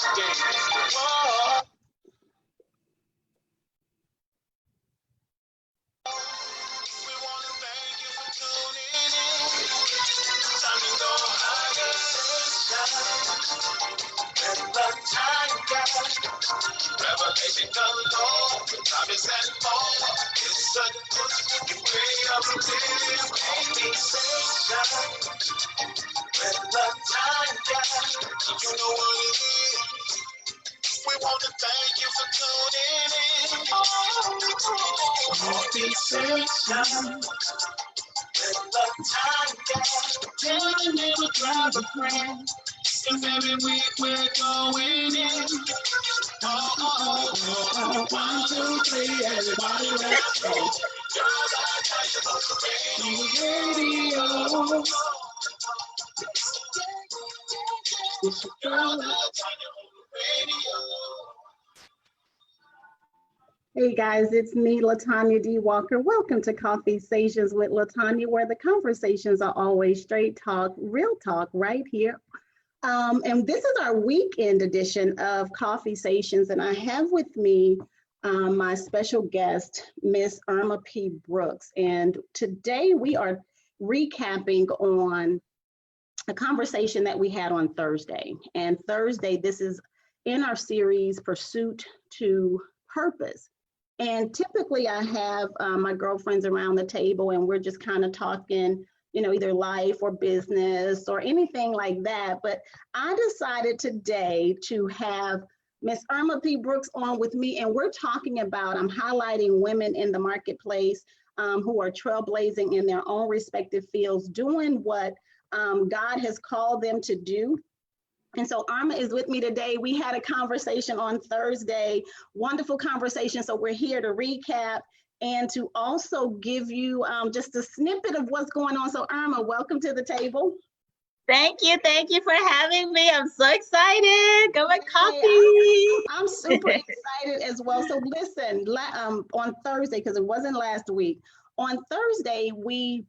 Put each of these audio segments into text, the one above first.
Whoa. We want to thank you for tuning in. Time to go higher and the time gap. Revelation galore, promise and more. It's a good way of living. Coffee-sations and the time gap. You know what it is. We want to thank you for tuning in. Coffee-sations. The time gap. Tell a neighbor, grab a friend. 'Cause every week we're going in. Oh. 1, 2, 3, everybody let's go. Radio. Hey guys, it's me, Tanya D. Walker. Welcome to Coffee-sations with Tanya, where the conversations are always straight talk, real talk, right here. And this is our weekend edition of Coffee-sations, and I have with me my special guest, Miss Erma P. Brooks. And today we are recapping on a conversation that we had on Thursday. And Thursday, this is in our series, Pursuit to Purpose. And typically I have my girlfriends around the table and we're just kind of talking, you know, either life or business or anything like that. But I decided today to have Miss Erma P. Brooks on with me, and we're talking about, I'm highlighting women in the marketplace who are trailblazing in their own respective fields, doing what God has called them to do. And so Erma is with me today. We had a conversation on Thursday, wonderful conversation. So we're here to recap and to also give you just a snippet of what's going on. So Erma, welcome to the table. Thank you for having me. I'm so excited. Go with coffee. I'm super excited as well. So listen, on Thursday, because it wasn't last week, on Thursday, we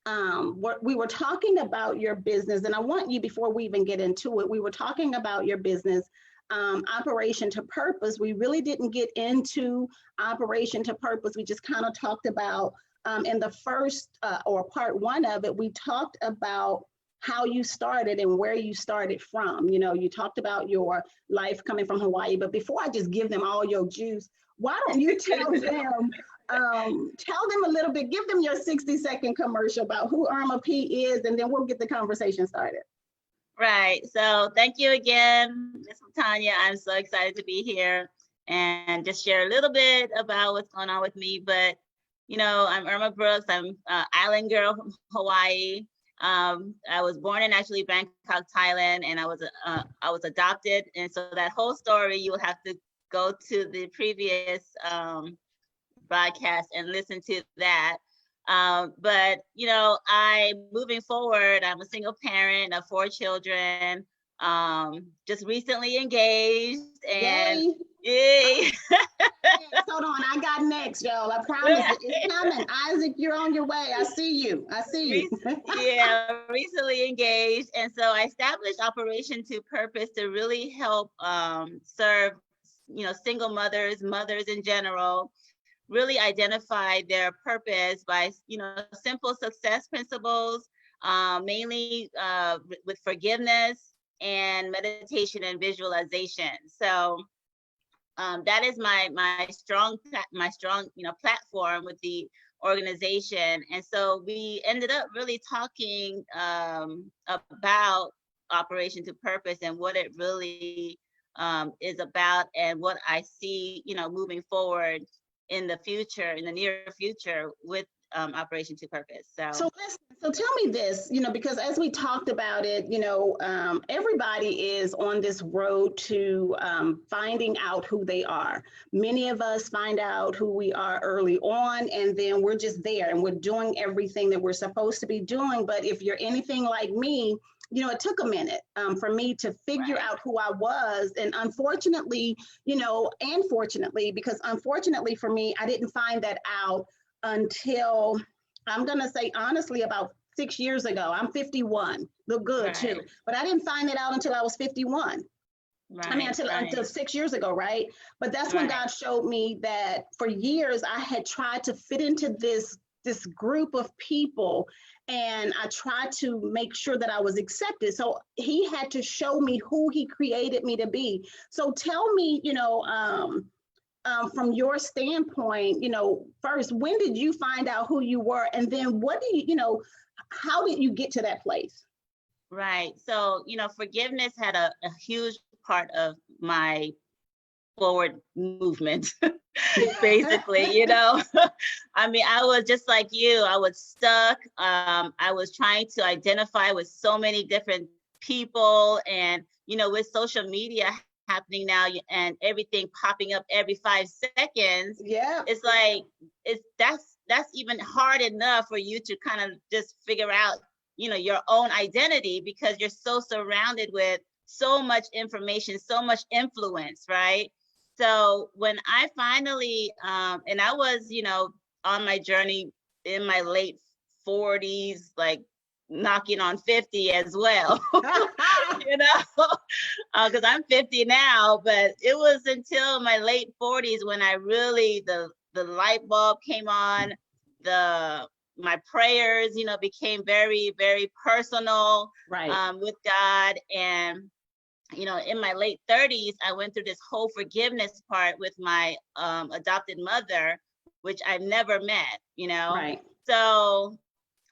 were talking about your business, and I want you, before we even get into it, we were talking about your business, Operation to Purpose. We really didn't get into Operation to Purpose. We just kind of talked about, in the first or part one of it, we talked about how you started and where you started from. You know, you talked about your life coming from Hawaii, but before I just give them all your juice, why don't you tell them a little bit, give them your 60-second commercial about who Erma P is, and then we'll get the conversation started. Right. So thank you again, Ms. Tanya. I'm so excited to be here and just share a little bit about what's going on with me. But, you know, I'm Erma Brooks. I'm an island girl from Hawaii. I was born in actually Bangkok, Thailand, and I was adopted. And so that whole story, you will have to go to the previous broadcast and listen to that. But, you know, moving forward, I'm a single parent of 4 children, just recently engaged, and yay. Hold on, I got next, y'all. I promise it's coming. Isaac, you're on your way. I see you. Yeah, recently engaged. And so I established Operation to Purpose to really help serve, you know, single mothers in general, really identify their purpose by, you know, simple success principles, mainly with forgiveness and meditation and visualization. So that is my strong, you know, platform with the organization. And so we ended up really talking about Operation to Purpose and what it really is about, and what I see, you know, moving forward in the future, in the near future, with Operation to Purpose. So tell me this, you know, because as we talked about it, you know, everybody is on this road to finding out who they are. Many of us find out who we are early on, and then we're just there and we're doing everything that we're supposed to be doing. But if you're anything like me, you know, it took a minute for me to figure out who I was. And unfortunately, you know, and fortunately, because unfortunately for me, I didn't find that out until, I'm going to say honestly, about 6 years ago. I'm 51, look good too. But I didn't find it out until I was 51. I mean, Right, until right, 6 years ago, right? But that's when right, God showed me that for years I had tried to fit into this group of people, and I tried to make sure that I was accepted. So he had to show me who he created me to be. So tell me, from your standpoint, first, when did you find out who you were, and then what do how did you get to that place? right. So, forgiveness had a huge part of my forward movement, basically, I mean, I was just like you. I was stuck. I was trying to identify with so many different people, and with social media happening now and everything popping up every 5 seconds, Yeah. it's like that's even hard enough for you to kind of just figure out, your own identity, because you're so surrounded with so much information, so much influence, right? So when I finally, and I was, on my journey in my late 40s, like knocking on 50 as well, because I'm 50 now, but it was until my late 40s when I really, the light bulb came on, my prayers, became very, very personal, Right. with God. And in my late 30s, I went through this whole forgiveness part with my adopted mother, which I've never met. Right. So,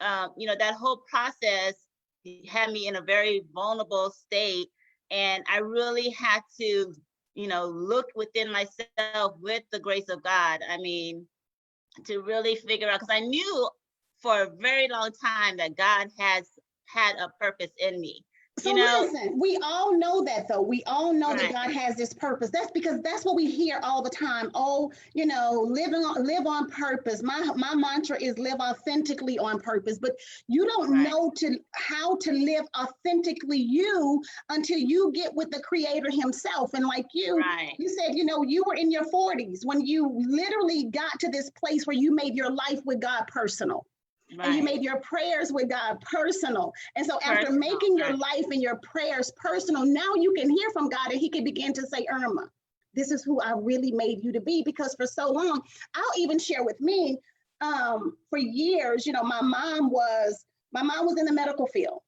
that whole process had me in a very vulnerable state. And I really had to, look within myself with the grace of God. I mean, to really figure out, because I knew for a very long time that God has had a purpose in me, So you know? listen, we all know that though. We all know that Right, God has this purpose. That's because that's what we hear all the time. Oh, live on purpose. My mantra is live authentically on purpose. But you don't right, know how to live authentically you until you get with the creator himself. And like right, you said, you were in your 40s when you literally got to this place where you made your life with God personal, and you right. made your prayers with God personal. And so after Personal, making your right, life and your prayers personal, now you can hear from God and he can begin to say, Irma, this is who I really made you to be. Because for so long, I'll even share with me, for years, my mom was in the medical field.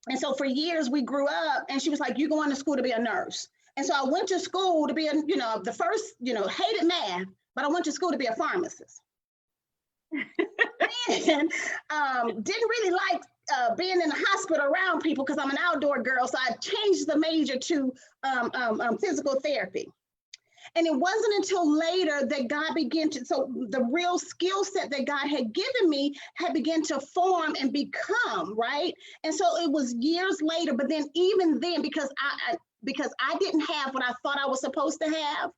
And so for years we grew up and she was like, you going to school to be a nurse. And so I went to school to be the first, hated math, but I went to school to be a pharmacist. And didn't really like being in the hospital around people because I'm an outdoor girl. So I changed the major to physical therapy. And it wasn't until later that God began to, so the real skill set that God had given me had begun to form and become, right? And so it was years later, but then even then, because I didn't have what I thought I was supposed to have,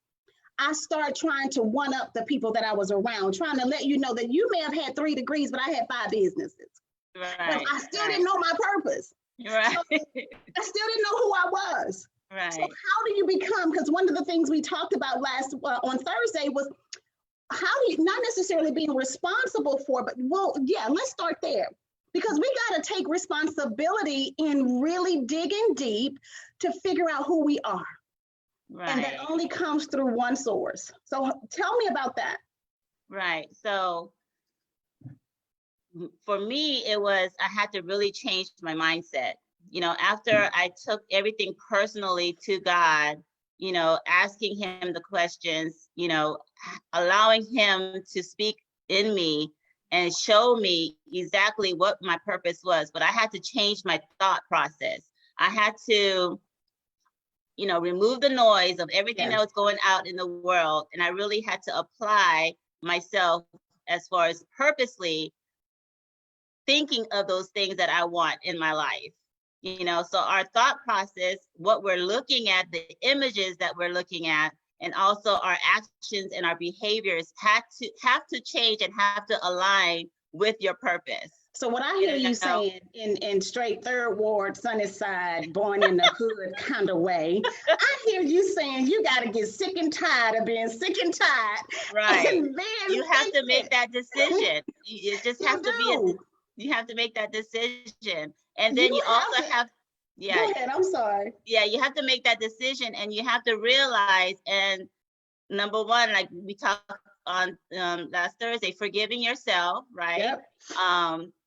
I started trying to one up the people that I was around, trying to let you know that you may have had 3 degrees, but I had 5 businesses. But right, I still right, didn't know my purpose. right, So I still didn't know who I was. So right, how do you become? Because one of the things we talked about on Thursday was how do you, not necessarily being responsible for, but let's start there. Because we got to take responsibility in really digging deep to figure out who we are. And that right, only comes through one source. So tell me about that. right. So for me, it was, I had to really change my mindset. After I took everything personally to God, asking him the questions, allowing him to speak in me and show me exactly what my purpose was. But I had to change my thought process. I had to, remove the noise of everything that Yes. was going out in the world. And I really had to apply myself as far as purposely thinking of those things that I want in my life. So our thought process, what we're looking at, the images that we're looking at, and also our actions and our behaviors have to change and have to align with your purpose. So what I You hear you know, saying in straight third ward, sunny side, born in the hood kind of way, I hear you saying you got to get sick and tired of being sick and tired, right? and then You have fix to make it. that decision. It just You have to be do. you have to make that decision, and then You you have also to. have Yeah. Go ahead, I'm sorry. Yeah, you have to make that decision, and you have to realize, and number one, like we talked on last Thursday, forgiving yourself, right? Yep.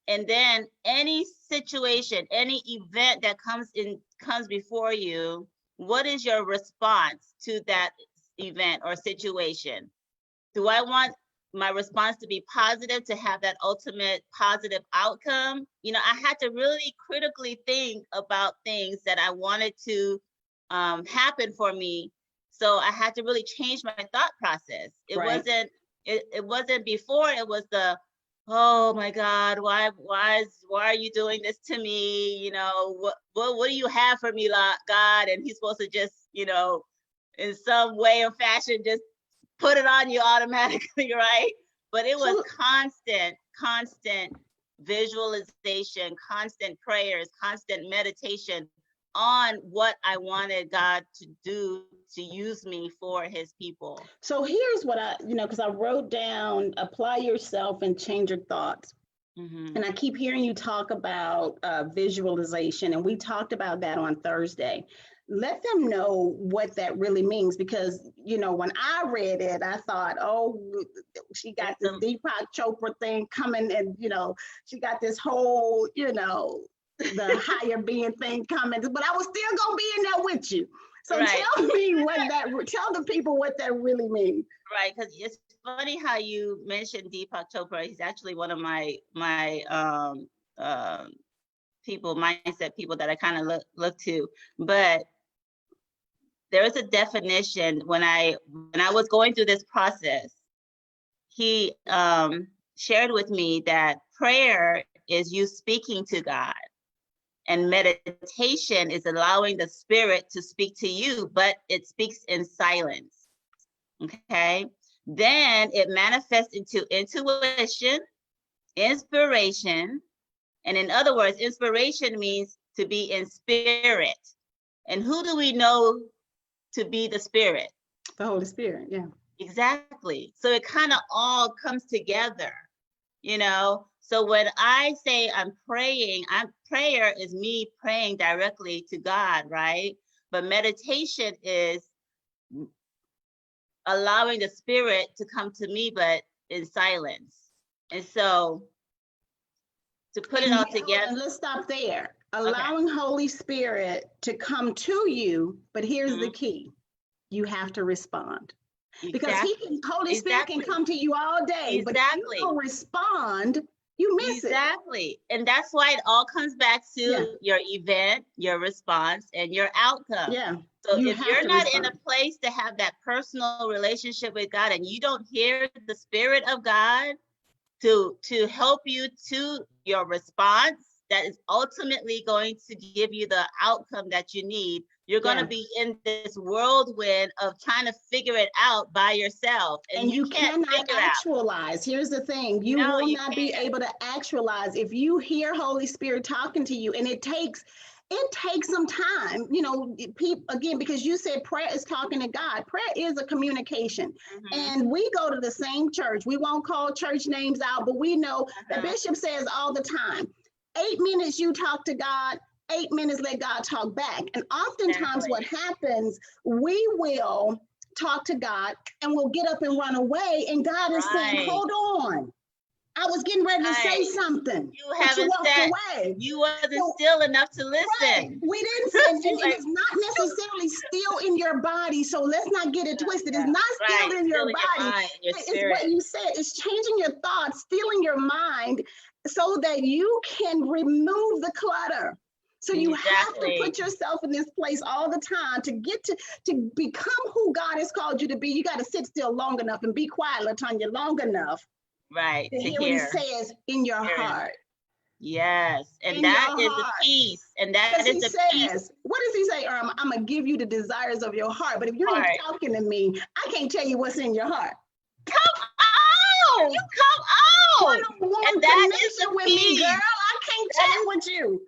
And then any situation, any event that comes before you, what is your response to that event or situation? Do I want my response to be positive, to have that ultimate positive outcome? You know, I had to really critically think about things that I wanted to happen for me. So I had to really change my thought process. It Right. wasn't before, it was the, oh my God, why are you doing this to me? You know, what do you have for me, God? And he's supposed to just, you know, in some way or fashion, just put it on you automatically, right? But it was constant visualization, constant prayers, constant meditation on what I wanted God to do, to use me for his people. So here's what because I wrote down, apply yourself and change your thoughts. Mm-hmm. And I keep hearing you talk about visualization, and we talked about that on Thursday. Let them know what that really means, because, you know, when I read it, I thought, oh, she got this Deepak Chopra thing coming, and, you know, she got this whole, you know, the higher being thing coming, but I was still going to be in there with you. So Right. tell me tell the people what that really means. Right, because it's funny how you mentioned Deepak Chopra. He's actually one of my mindset people that I kind of look to. But there is a definition when I was going through this process. He shared with me that prayer is you speaking to God, and meditation is allowing the spirit to speak to you, but it speaks in silence. Okay, then it manifests into intuition, inspiration, and in other words, inspiration means to be in spirit. And who do we know to be the spirit? The Holy Spirit, yeah. Exactly. So it kind of all comes together, you know. So when I say I'm praying, prayer is me praying directly to God, right? But meditation is allowing the spirit to come to me, but in silence. And so to put it all together. Let's stop there. Allowing Holy Spirit to come to you, but here's the key. You have to respond. Because Holy Spirit can come to you all day, but if you don't respond, you miss it. Exactly. And that's why it all comes back to your event, your response, and your outcome. Yeah. So if you're not in a place to have that personal relationship with God, and you don't hear the Spirit of God to help you to your response, that is ultimately going to give you the outcome that you need, you're going to be in this whirlwind of trying to figure it out by yourself. And you cannot actualize. Here's the thing. You will not be able to actualize if you hear Holy Spirit talking to you, and it takes some time, you know, again, because you said prayer is talking to God. Prayer is a communication. And we go to the same church. We won't call church names out, but we know the bishop says all the time, 8 minutes you talk to God, 8 minutes let God talk back. And oftentimes what happens, we will talk to God and we'll get up and run away. And God is saying, hold on. I was getting ready to say something. You haven't said, away. You wasn't still enough to listen. Right. We didn't say, and it's not necessarily still in your body. So let's not get it twisted. It's not still in your body. It's what you said. It's changing your thoughts, stealing your mind so that you can remove the clutter. So you have to put yourself in this place all the time to get to become who God has called you to be. You got to sit still long enough and be quiet, LaTanya, long enough. Right. To hear what he says in your heart. Yes. And that is the peace. And that is the peace. What does he say, Erma? I'm going to give you the desires of your heart. But if you ain't talking to me, I can't tell you what's in your heart. Come on. You come on. And that is the with peace. Me, girl. I can't tell you with you.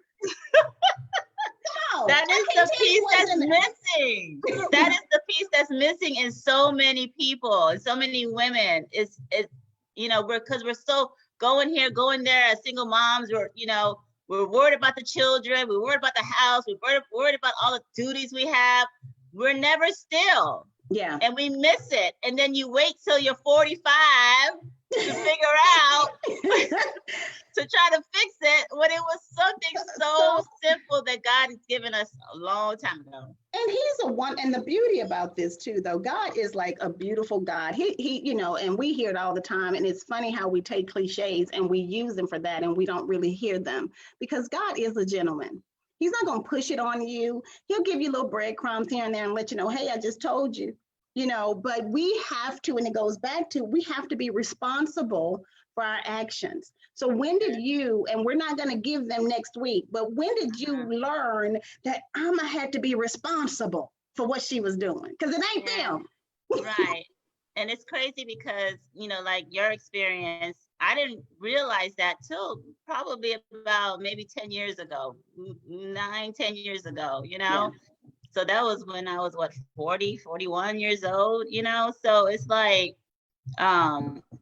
No, that is the piece that's missing. That is the piece that's missing in so many people, and so many women. It's you know, because we're so going here, going there as single moms, we're We're worried about the children. We're worried about the house. We're worried about all the duties we have. We're never still. Yeah. And we miss it. And then you wait till you're 45 to figure out to try to fix it when it was something so simple that God has given us a long time ago. And he's and the beauty about this too, though, God is like a beautiful God. He, you know, and we hear it all the time. And it's funny how we take cliches and we use them for that and we don't really hear them, because God is a gentleman. He's not going to push it on you. He'll give you little breadcrumbs here and there and let you know, hey, I just told you, you know, but we have to, and it goes back to, we have to be responsible for our actions. So when did you, and we're not going to give them next week, but when did you learn that Erma had to be responsible for what she was doing? Because it ain't them. Right. And it's crazy because, you know, like your experience, I didn't realize that till probably about maybe 10 years ago, 10 years ago, you know? Yeah. So that was when I was, 41 years old, you know? So it's like,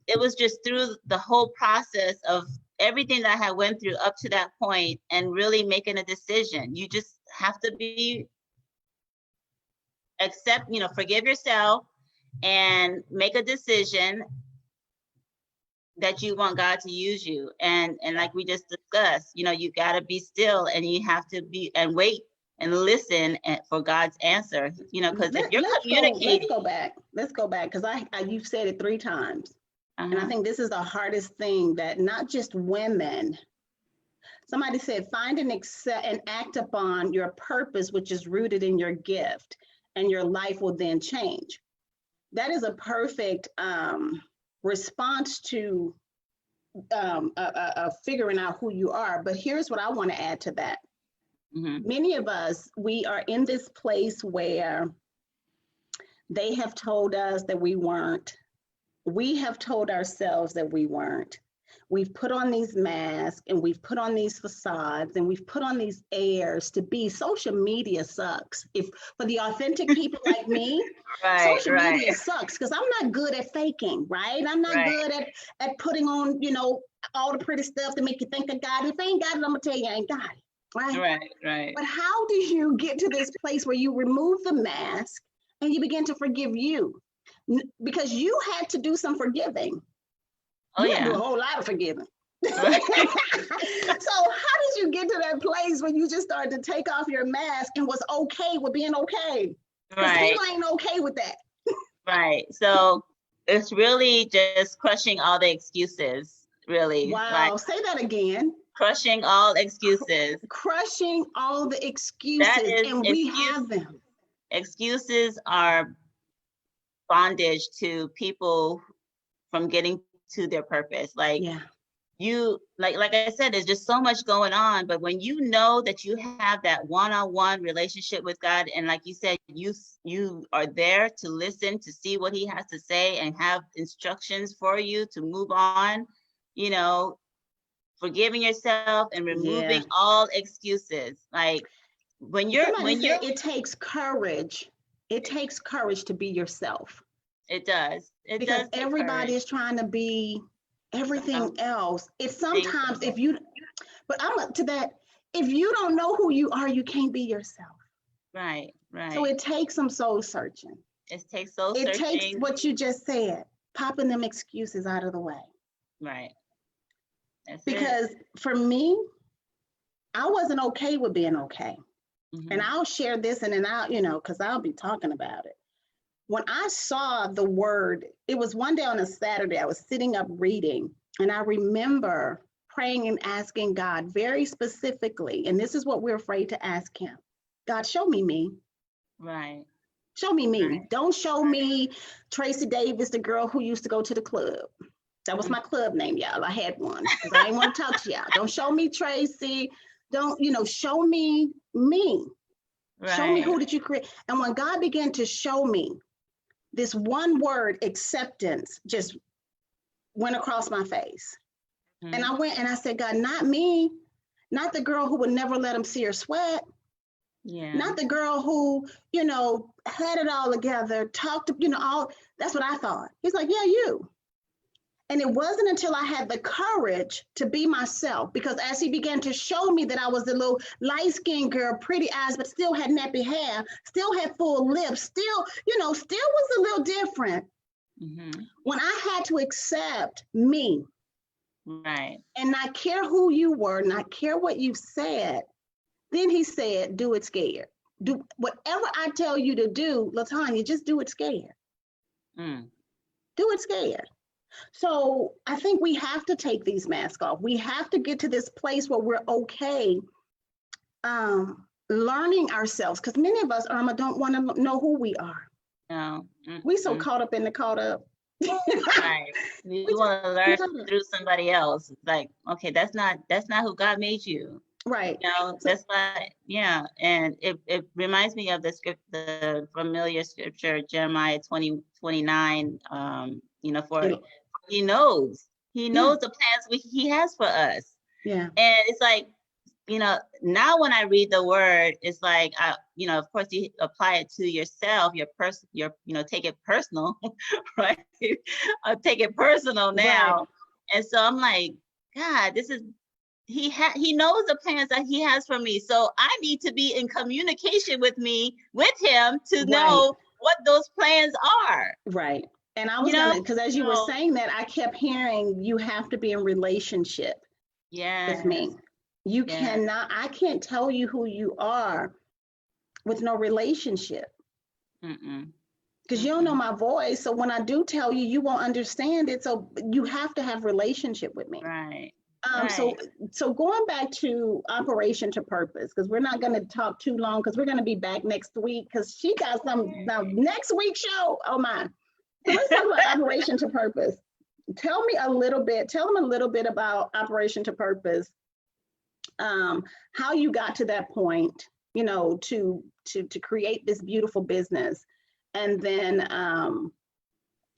it was just through the whole process of everything that I had went through up to that point and really making a decision. You just have to forgive yourself and make a decision that you want God to use you. And like we just discussed, you know, you got to be still and you have to be and wait and listen for God's answer, you know, because if you're communicating. Let's go back because you've said it 3 times. And I think this is the hardest thing that not just women, somebody said, find and accept and act upon your purpose, which is rooted in your gift, and your life will then change. That is a perfect response to figuring out who you are. But here's what I want to add to that. Mm-hmm. Many of us, we are in this place where they have told us that we weren't. We have told ourselves that we weren't. We've put on these masks and we've put on these facades and we've put on these airs to be. Social media sucks. If for the authentic people like me, social media sucks because I'm not good at faking, right? I'm not good at putting on, you know, all the pretty stuff to make you think I got it. If I ain't got it, I'm gonna tell you I ain't got it. Right. But how do you get to this place where you remove the mask and you begin to forgive you? Because you had to do some forgiving. You had to do a whole lot of forgiving. Right. So how did you get to that place where you just started to take off your mask and was okay with being okay? Right. People ain't okay with that. Right. So it's really just crushing all the excuses, really. Wow. Say that again. Crushing all excuses. Crushing all the excuses, and we have them. Excuses are bondage to people from getting to their purpose. Like you, like I said, there's just so much going on. But when you know that you have that one-on-one relationship with God, and like you said, you are there to listen, to see what He has to say, and have instructions for you to move on. You know. Forgiving yourself and removing all excuses. Like it takes courage. It takes courage to be yourself. It does. Because everybody is trying to be everything else. It's sometimes but I'm up to that. If you don't know who you are, you can't be yourself. Right. So it takes some soul searching. It takes soul searching. It takes what you just said, popping them excuses out of the way. Right. Because for me, I wasn't okay with being okay. Mm-hmm. And I'll share this and then because I'll be talking about it. When I saw the word, it was one day on a Saturday, I was sitting up reading, and I remember praying and asking God very specifically, and this is what we're afraid to ask Him. God, show me me. Right. Show me me. Right. Don't show me Tracy Davis, the girl who used to go to the club. That was my club name, y'all. I had one because I didn't want to talk to y'all. Don't show me Tracy. Don't, show me me. Right. Show me who did you create. And when God began to show me, this one word, acceptance, just went across my face. Mm-hmm. And I went and I said, God, not me, not the girl who would never let him see her sweat. Yeah. Not the girl who, had it all together, talked, all, that's what I thought. He's like, yeah, you. And it wasn't until I had the courage to be myself, because as he began to show me that I was a little light-skinned girl, pretty eyes, but still had nappy hair, still had full lips, still, still was a little different. Mm-hmm. When I had to accept me, Right. and not care who you were, not care what you said, then he said, do it scared. Do whatever I tell you to do, LaTanya, just do it scared. Mm. Do it scared. So I think we have to take these masks off. We have to get to this place where we're okay learning ourselves, because many of us, Erma, don't want to know who we are. No. We so caught up in the caught up. Right. We want to learn through somebody else. It's like, okay, that's not who God made you. Right. That's why, yeah. And it reminds me of the familiar scripture, Jeremiah 20:29. For he knows the plans he has for us. Yeah. And it's like, now when I read the word, it's like, of course you apply it to yourself, take it personal, right? Take it personal now. Right. And so I'm like, God, he knows the plans that he has for me. So I need to be in communication with him to know what those plans are. Right. And I was because as you were saying that, I kept hearing you have to be in relationship with me. You cannot, I can't tell you who you are with no relationship. Because you don't know my voice. So when I do tell you, you won't understand it. So you have to have relationship with me. Right. So going back to Operation to Purpose, because we're not going to talk too long, because we're going to be back next week, because she got some next week's show. Oh my. So let's talk about Operation to Purpose. Tell them a little bit about Operation to Purpose. How you got to that point, to create this beautiful business, and then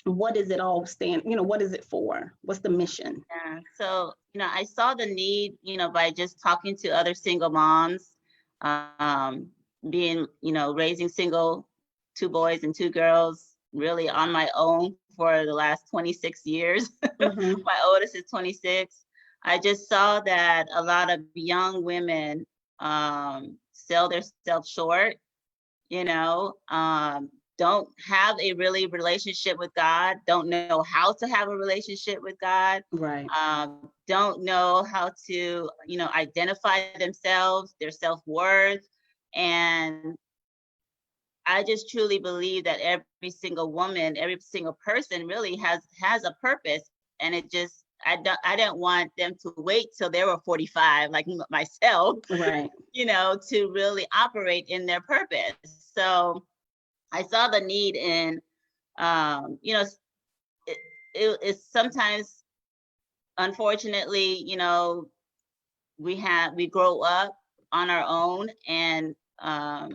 what does it all stand? What is it for? What's the mission? Yeah. So I saw the need, by just talking to other single moms, being, raising single 2 boys and 2 girls, really on my own for the last 26 years. Mm-hmm. My oldest is 26. I just saw that a lot of young women sell themselves short, don't have a really relationship with God, don't know how to have a relationship with God, right? Don't know how to, identify themselves, their self-worth. And I just truly believe that every single woman, every single person really has a purpose. And it just, I don't want them to wait till they were 45, like myself, right? To really operate in their purpose. So I saw the need in, it's sometimes, unfortunately, we grow up on our own, and our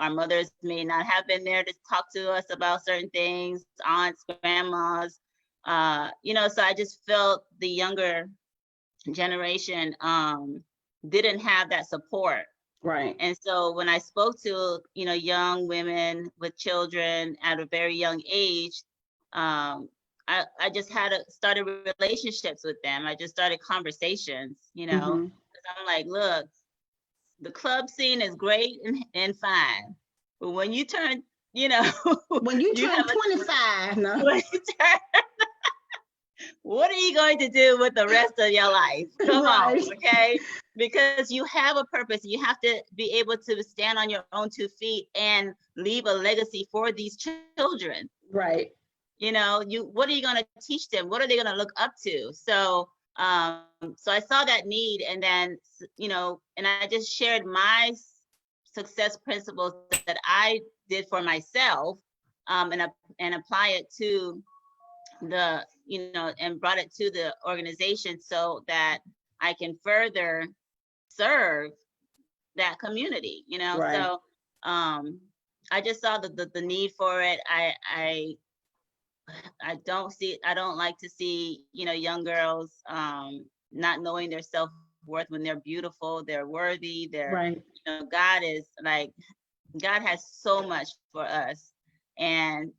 mothers may not have been there to talk to us about certain things, aunts, grandmas, so I just felt the younger generation didn't have that support. Right. And so when I spoke to, young women with children at a very young age, I just started relationships with them. I just started conversations, Mm-hmm. I'm like, look, the club scene is great and fine, but when you turn, when you turn 25, what are you going to do with the rest of your life? Come on, okay? Because you have a purpose. You have to be able to stand on your own 2 feet and leave a legacy for these children. Right. What are you going to teach them? What are they going to look up to? So, so I saw that need, and then, and I just shared my success principles that I did for myself, and apply it to the, and brought it to the organization so that I can further serve that community, Right. So I just saw the need for it. I don't like to see, young girls not knowing their self-worth when they're beautiful, they're worthy, right. God has so much for us. And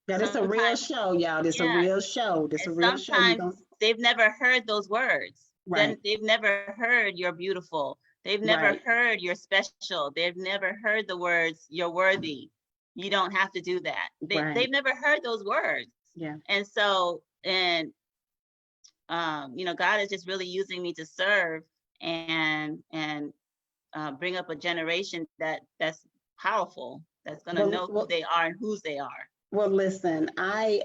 That is a real Sometimes, show, y'all. This a yeah, real show. This a and real show. You sometimes don't they've never heard those words. right, Then they've never heard you're beautiful. They've never right, heard you're special. They've never heard the words you're worthy. You don't have to do that. right. They've never heard those words. Yeah. And so, God is just really using me to serve and bring up a generation that's powerful, that's gonna Well, know who well, they are and whose they are. well, listen, I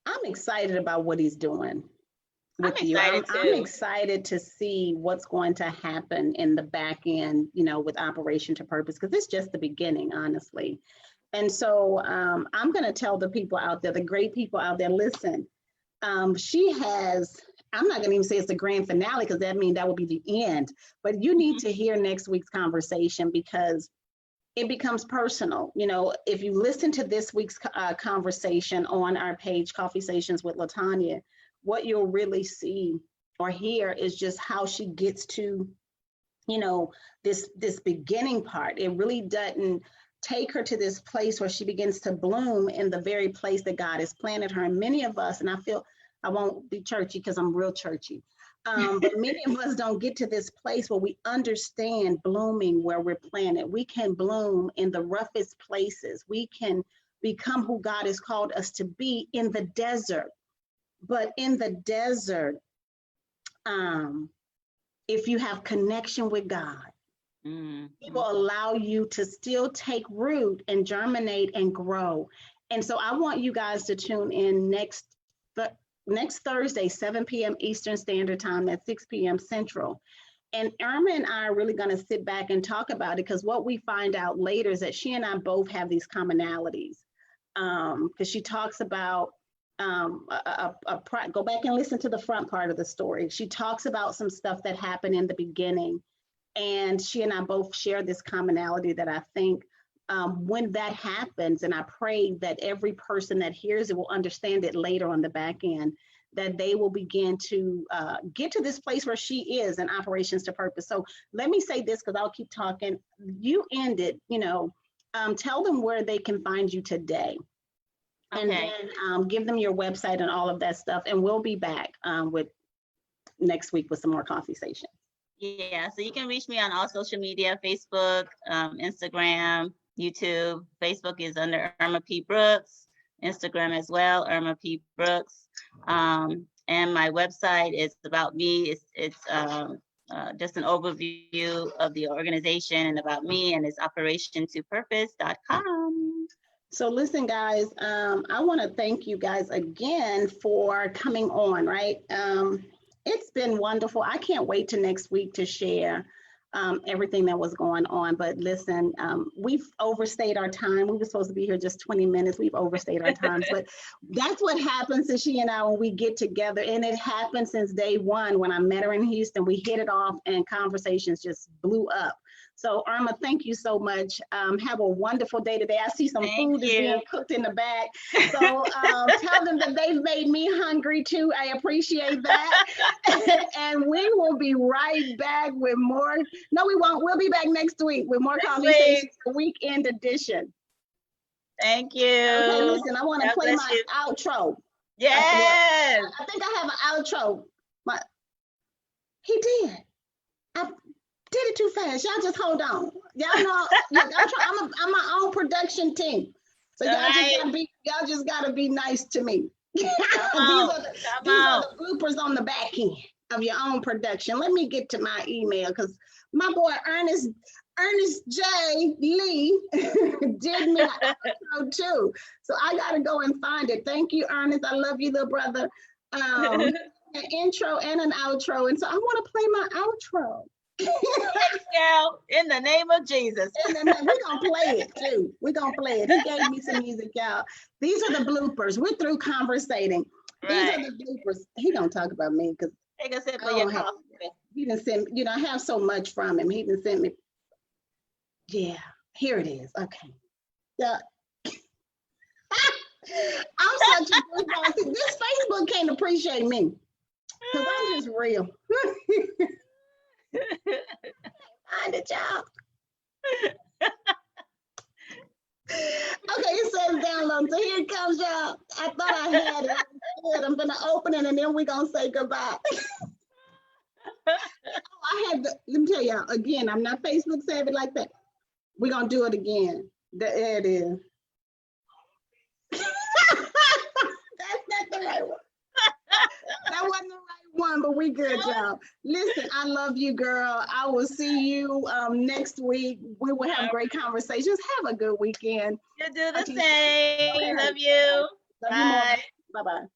I'm excited about what he's doing I'm with you. excited I'm too. excited to see what's going to happen in the back end, with Operation to Purpose, because it's just the beginning, honestly. And so I'm going to tell the people out there, the great people out there, listen, she has, I'm not going to even say it's the grand finale because that means that will be the end, but you need to hear next week's conversation because it becomes personal. If you listen to this week's conversation on our page, Coffee-sations with LaTanya, what you'll really see or hear is just how she gets to, this beginning part. It really doesn't take her to this place where she begins to bloom in the very place that God has planted her. And many of us, and I won't be churchy because I'm real churchy, but many of us don't get to this place where we understand blooming where we're planted. We can bloom in the roughest places. We can become who God has called us to be in the desert. But in the desert, if you have connection with God, He will allow you to still take root and germinate and grow. And so I want you guys to tune in next Thursday, 7 p.m. Eastern Standard Time, at 6 p.m. Central. And Erma and I are really going to sit back and talk about it, because what we find out later is that she and I both have these commonalities. Because she talks about, go back and listen to the front part of the story. She talks about some stuff that happened in the beginning. And she and I both share this commonality that I think when that happens, and I pray that every person that hears it will understand it later on the back end, that they will begin to get to this place where she is in Operations to Purpose. So let me say this, because I'll keep talking. You ended, tell them where they can find you today. Okay. And then give them your website and all of that stuff. And we'll be back with next week with some more Coffee-sations. Yeah, so you can reach me on all social media, Facebook, Instagram, YouTube. Facebook is under Erma P. Brooks, Instagram as well, Erma P. Brooks. And my website is about me. It's just an overview of the organization and about me, and it's operationtopurpose.com. So listen, guys, I want to thank you guys again for coming on, right? It's been wonderful. I can't wait to next week to share everything that was going on. But listen, we've overstayed our time. We were supposed to be here just 20 minutes. We've overstayed our times. But that's what happens to she and I when we get together. And it happened since day one when I met her in Houston. We hit it off and conversations just blew up. So Erma, thank you so much. Have a wonderful day today. I see some food is being cooked in the back. So tell them that they've made me hungry too. I appreciate that. And we will be right back with more. No, we won't. We'll be back next week with more Coffee-sations, weekend edition. Thank you. Okay, listen, I want to play my outro. Yes. I think I have an outro. He did. I did it too fast. Y'all just hold on. Y'all know, look, I'm my own production team. So y'all just gotta be nice to me. These are the bloopers on the back end of your own production. Let me get to my email, because my boy Ernest J. Lee did me an outro too. So I gotta go and find it. Thank you, Ernest. I love you, little brother. An intro and an outro. And so I want to play my outro. Yes, girl, in the name of Jesus. We're gonna play it too. We're gonna play it. He gave me some music, y'all. These are the bloopers. We're through conversating. These are the bloopers. He gonna talk about me because take a sip of your coffee. He didn't send, I have so much from him. He didn't send me. Yeah, here it is. Okay. Yeah. I'm such a good boss. This Facebook can't appreciate me because I'm just real. Find a job. Okay, it says download. So here it comes, y'all. I thought I had it. Good. I'm gonna open it and then we're gonna say goodbye. Let me tell y'all again, I'm not Facebook savvy like that. We're gonna do it again. There it is. That's not the right one. That wasn't the right one, but we good, y'all. Listen, I love you, girl. I will see you next week. We will have great conversations. Have a good weekend. You do the same. Okay, love you. Love you more. Bye-bye.